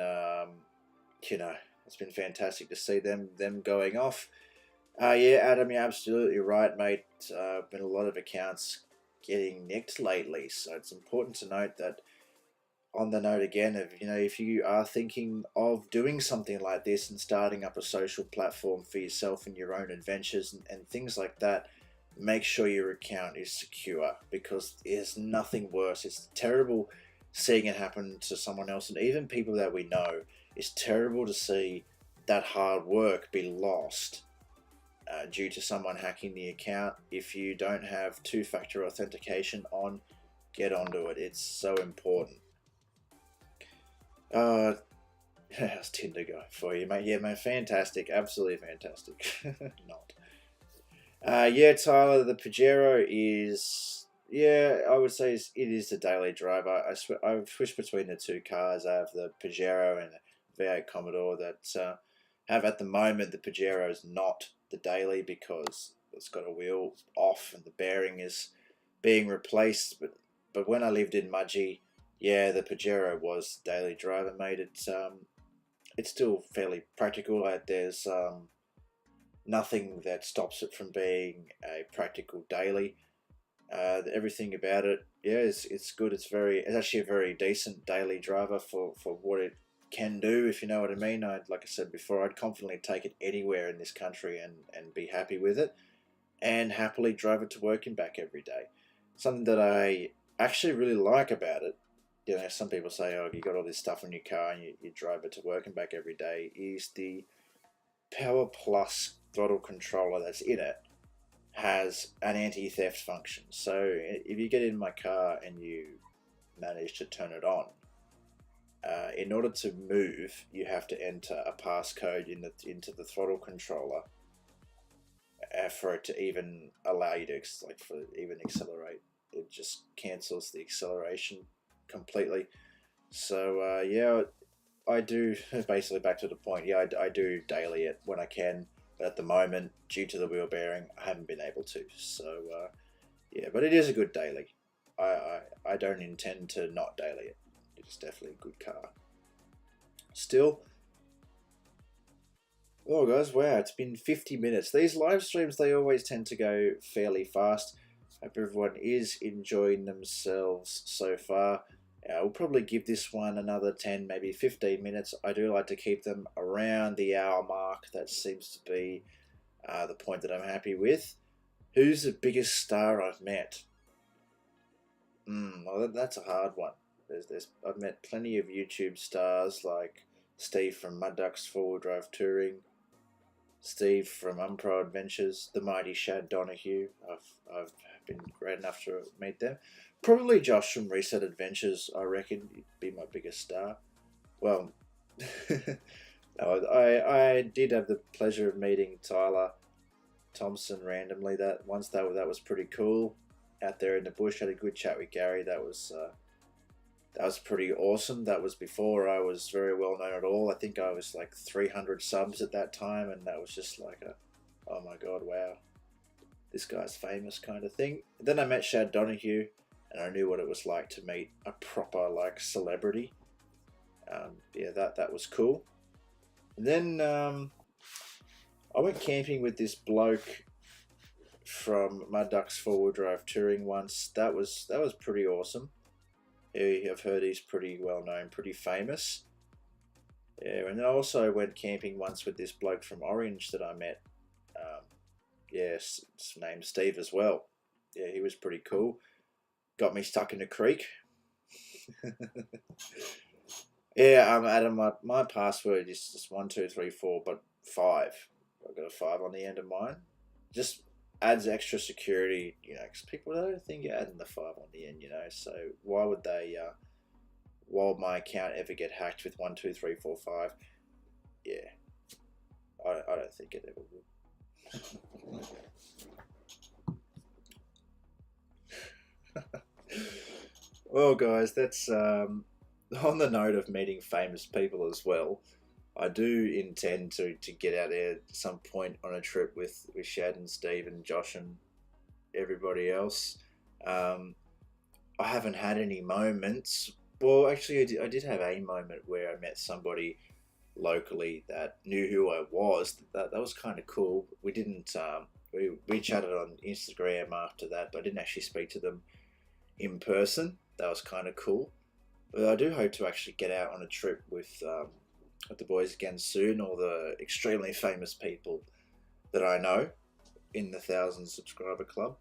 you know, it's been fantastic to see them going off. Yeah, Adam, you're absolutely right, mate. Been a lot of accounts getting nicked lately, so it's important to note that. On the note again of, if you are thinking of doing something like this and starting up a social platform for yourself and your own adventures and things like that, make sure your account is secure, because there's nothing worse. It's terrible seeing it happen to someone else, and even people that we know. It's terrible to see that hard work be lost due to someone hacking the account. If you don't have two-factor authentication on, get onto it. It's so important. How's Tinder going for you, mate? Yeah, man, fantastic. Absolutely fantastic. Not. Yeah, Tyler, the Pajero is, yeah, I would say it is the daily driver. I've switched between the two cars. I have the Pajero and the V8 Commodore that have at the moment. The Pajero is not the daily because it's got a wheel off and the bearing is being replaced. But when I lived in Mudgee, yeah, the Pajero was daily driver, mate. It's still fairly practical. Like there's nothing that stops it from being a practical daily. Everything about it, yeah, it's good. It's actually a very decent daily driver for what it can do, if you know what I mean. Like I said before, I'd confidently take it anywhere in this country and be happy with it, and happily drive it to work and back every day. Something that I actually really like about it, some people say, oh, you got all this stuff in your car and you drive it to work and back every day, is the Power Plus throttle controller that's in it has an anti-theft function. So if you get in my car and you manage to turn it on, in order to move, you have to enter a passcode into the throttle controller for it to even allow you to even accelerate. It just cancels the acceleration completely. So yeah, I do basically back to the point. Yeah, I do daily it when I can, but at the moment, due to the wheel bearing, I haven't been able to. So yeah, but it is a good daily. I don't intend to not daily it. It's definitely a good car. Still, oh guys, wow, it's been 50 minutes. These live streams, they always tend to go fairly fast. Hope everyone is enjoying themselves so far. We'll probably give this one another 10, maybe 15 minutes. I do like to keep them around the hour mark. That seems to be the point that I'm happy with. Who's the biggest star I've met? Well, that's a hard one. I've met plenty of YouTube stars like Steve from Mud Ducks 4-Wheel Drive Touring, Steve from Unpro Adventures, the mighty Shad Donahue. I've been great enough to meet them. Probably Josh from Reset Adventures, I reckon, he'd be my biggest star. Well, no, I did have the pleasure of meeting Tyler Thompson randomly. That was pretty cool. Out there in the bush, had a good chat with Gary. That was pretty awesome. That was before I was very well known at all. I think I was like 300 subs at that time, and that was just like oh my god, wow, this guy's famous kind of thing. Then I met Shad Donahue, and I knew what it was like to meet a proper like celebrity. Yeah, that was cool. And then I went camping with this bloke from Mud Ducks 4-Wheel Drive Touring once. That was pretty awesome. I've heard he's pretty well known, pretty famous. Yeah, and then I also went camping once with this bloke from Orange that I met. Yes, it's named Steve as well. Yeah, he was pretty cool. Got me stuck in a creek. Yeah, Adam, my password is just 1234, but five. I've got a five on the end of mine. Just adds extra security, because people don't think you're adding the five on the end. So why would they? Why would my account ever get hacked with 12345? Yeah, I don't think it ever would. Well, guys, that's on the note of meeting famous people as well. I do intend to get out there at some point on a trip with Shad and Steve and Josh and everybody else. Um, I haven't had any moments. Well, actually, I did have a moment where I met somebody locally that knew who I was. That was kind of cool. We didn't. We chatted on Instagram after that, but I didn't actually speak to them in person. That was kind of cool. But I do hope to actually get out on a trip with the boys again soon, or the extremely famous people that I know in the 1,000 subscriber club.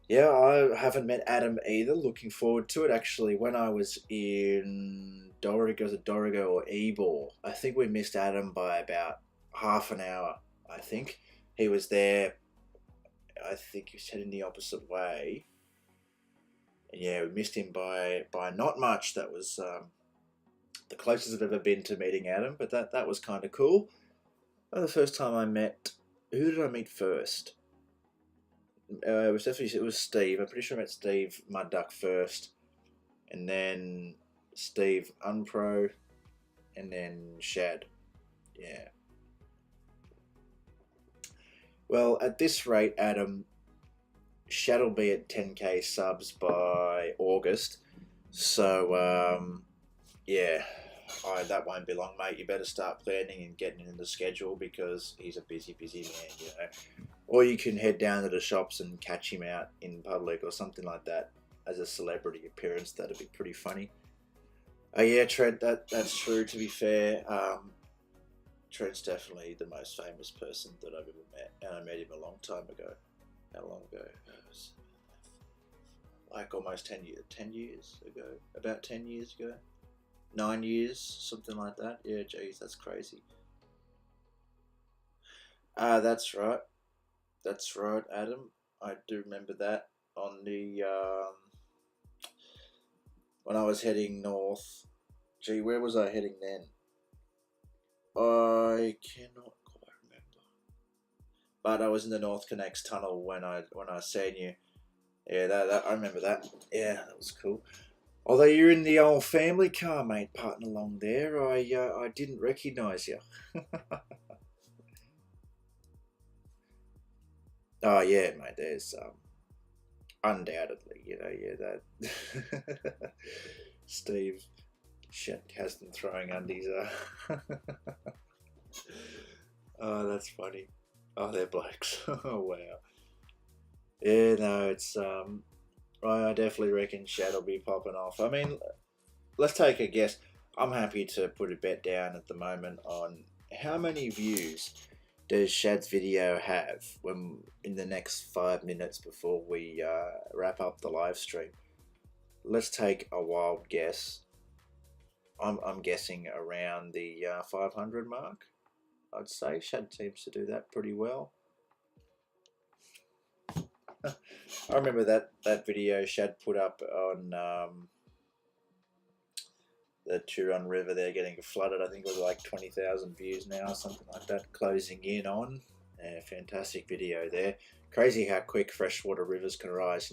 Yeah, I haven't met Adam either. Looking forward to it. Actually, when I was in Dorrigo or Ebor, I think we missed Adam by about half an hour. I think he was there. I think he was heading the opposite way. And yeah, we missed him by not much. That was the closest I've ever been to meeting Adam, but that was kind of cool. The first time I met, who did I meet first? It was Steve. I'm pretty sure I met Steve Mud Duck first, and then Steve Unpro, and then Shad. Yeah. Well, at this rate, Adam, Shad will be at 10k subs by August. So yeah, that won't be long, mate. You better start planning and getting in the schedule because he's a busy man. Or you can head down to the shops and catch him out in public or something like that as a celebrity appearance. That'd be pretty funny. Oh yeah, Trent, that's true. To be fair, Trent's definitely the most famous person that I've ever met, and I met him a long time ago. How long ago? Like almost 10 years. 10 years ago. About 10 years ago. 9 years, something like that. Yeah, geez, that's crazy. That's right. That's right, Adam. I do remember that on the when I was heading north. Gee, where was I heading then? I cannot quite remember. But I was in the North Connects tunnel when I seen you. Yeah, that I remember that. Yeah, that was cool. Although you're in the old family car, mate, parting along there, I didn't recognise you. Oh yeah, mate. There's undoubtedly, yeah, that Steve shit has them throwing undies. Oh, that's funny. Oh, they're blokes. Oh wow. Yeah, no, it's I definitely reckon Shad will be popping off. I mean, let's take a guess. I'm happy to put a bet down at the moment on how many views does Shad's video have when in the next 5 minutes before we wrap up the live stream. Let's take a wild guess. I'm guessing around the 500 mark. I'd say Shad seems to do that pretty well. I remember that video Shad put up on the Turon River there getting flooded. I think it was like 20,000 views now or something like that, closing in on. Yeah, fantastic video there. Crazy how quick freshwater rivers can rise.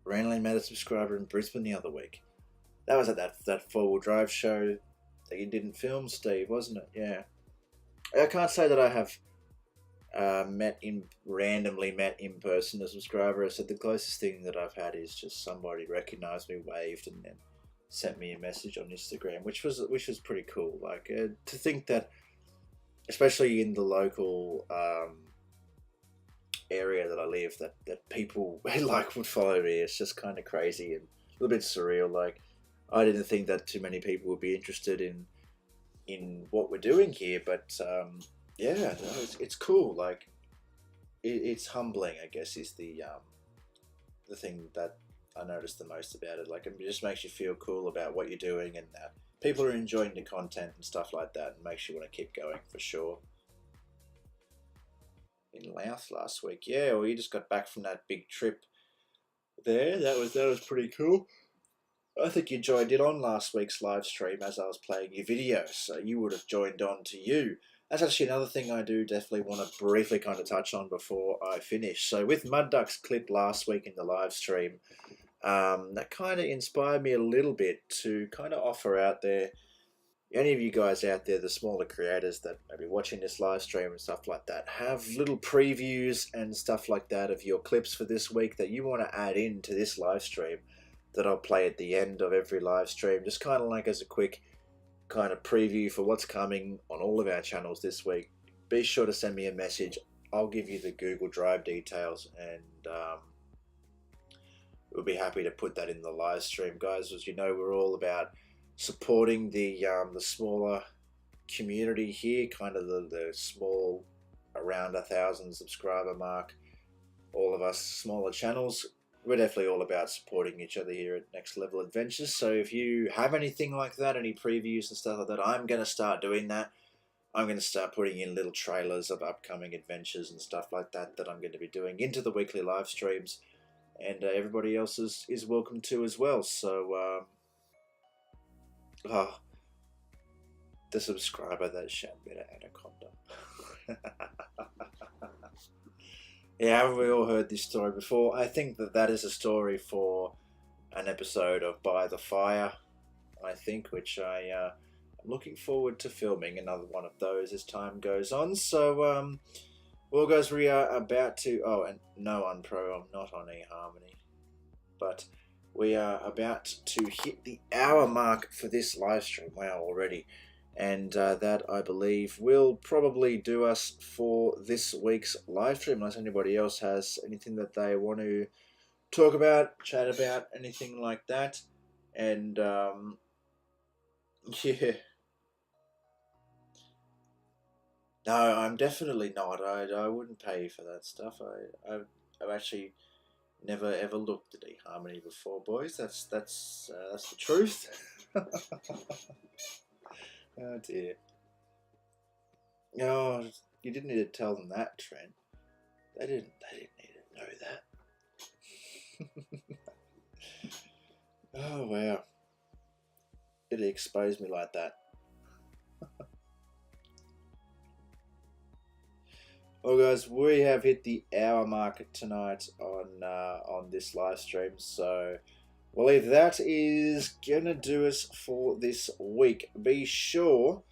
Randomly met a subscriber in Brisbane the other week. That was at that four-wheel drive show that you didn't film, Steve, wasn't it? Yeah. I can't say that I have randomly met in person a subscriber. I said the closest thing that I've had is just somebody recognized me, waved, and then sent me a message on Instagram, which was pretty cool. Like to think that, especially in the local area that I live, that people like would follow me. It's just kind of crazy and a little bit surreal. Like I didn't think that too many people would be interested in what we're doing here, but yeah, no, it's cool. Like it's humbling, I guess, is the thing that I noticed the most about it. Like it just makes you feel cool about what you're doing, and that people are enjoying the content and stuff like that, and makes you want to keep going for sure. In Laos last week, yeah, well, you just got back from that big trip there. That was pretty cool. I think you joined in on last week's live stream as I was playing your video, so you would have joined on to you. That's actually another thing I do definitely want to briefly kind of touch on before I finish. So with Mud Duck's clip last week in the live stream, that kind of inspired me a little bit to kind of offer out there, any of you guys out there, the smaller creators that may be watching this live stream and stuff like that, have little previews and stuff like that of your clips for this week that you want to add into this live stream, that I'll play at the end of every live stream, just kind of like as a quick kind of preview for what's coming on all of our channels this week. Be sure to send me a message. I'll give you the Google Drive details, and we'll be happy to put that in the live stream, guys. As you know, we're all about supporting the smaller community here, kind of the small, around 1,000 subscriber mark. All of us smaller channels, we're definitely all about supporting each other here at Next Level Adventures. So if you have anything like that, any previews and stuff like that, I'm going to start doing that. I'm going to start putting in little trailers of upcoming adventures and stuff like that that I'm going to be doing into the weekly live streams, and everybody else is welcome to as well. So the subscriber that shat me to Anaconda. Yeah, haven't we all heard this story before? I think that is a story for an episode of By the Fire, I think, which I'm looking forward to filming another one of those as time goes on. So, well, guys, we are about to... Oh, and no, Unpro, I'm not on eHarmony. But we are about to hit the hour mark for this live stream. Wow, already. And that, I believe, will probably do us for this week's live stream, unless anybody else has anything that they want to talk about, chat about, anything like that. And yeah, no, I'm definitely not. I wouldn't pay you for that stuff. I've actually never ever looked at eHarmony before, boys. That's the truth. Oh dear. Oh, you didn't need to tell them that, Trent. They didn't need to know that. Oh wow. It exposed me like that. Well, guys, we have hit the hour mark tonight on this live stream, so I believe that is gonna do us for this week. Be sure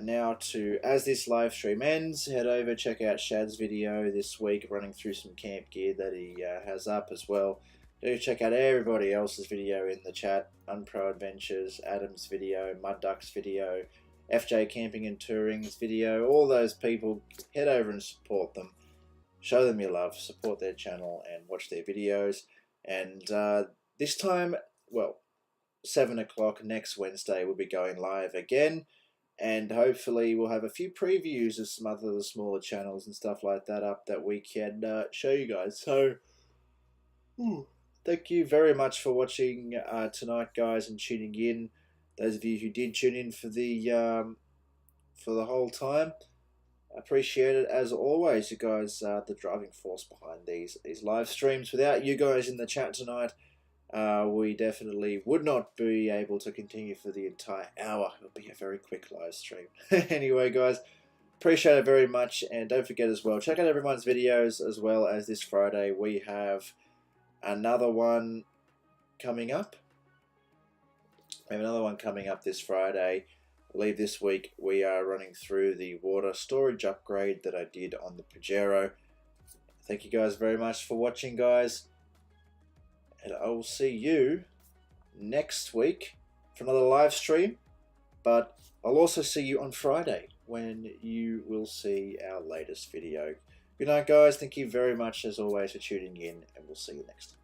now to, as this live stream ends, head over, check out Shad's video this week, running through some camp gear that he has up as well. Do check out everybody else's video in the chat: Unpro Adventures, Adam's video, Mud Duck's video, FJ Camping and Touring's video. All those people, head over and support them. Show them your love, support their channel, and watch their videos. And this time, well, 7 o'clock next Wednesday, we'll be going live again. And hopefully we'll have a few previews of some other smaller channels and stuff like that up that we can show you guys. So, thank you very much for watching tonight, guys, and tuning in. Those of you who did tune in for the whole time, I appreciate it as always. You guys are the driving force behind these live streams. Without you guys in the chat tonight, we definitely would not be able to continue for the entire hour. It'll be a very quick live stream. Anyway, guys, appreciate it very much, and don't forget as well, check out everyone's videos as well. As this Friday we have another one coming up. We have another one coming up this Friday. I believe this week we are running through the water storage upgrade that I did on the Pajero. Thank you guys very much for watching, guys. And I will see you next week for another live stream. But I'll also see you on Friday when you will see our latest video. Good night, guys. Thank you very much as always for tuning in, and we'll see you next time.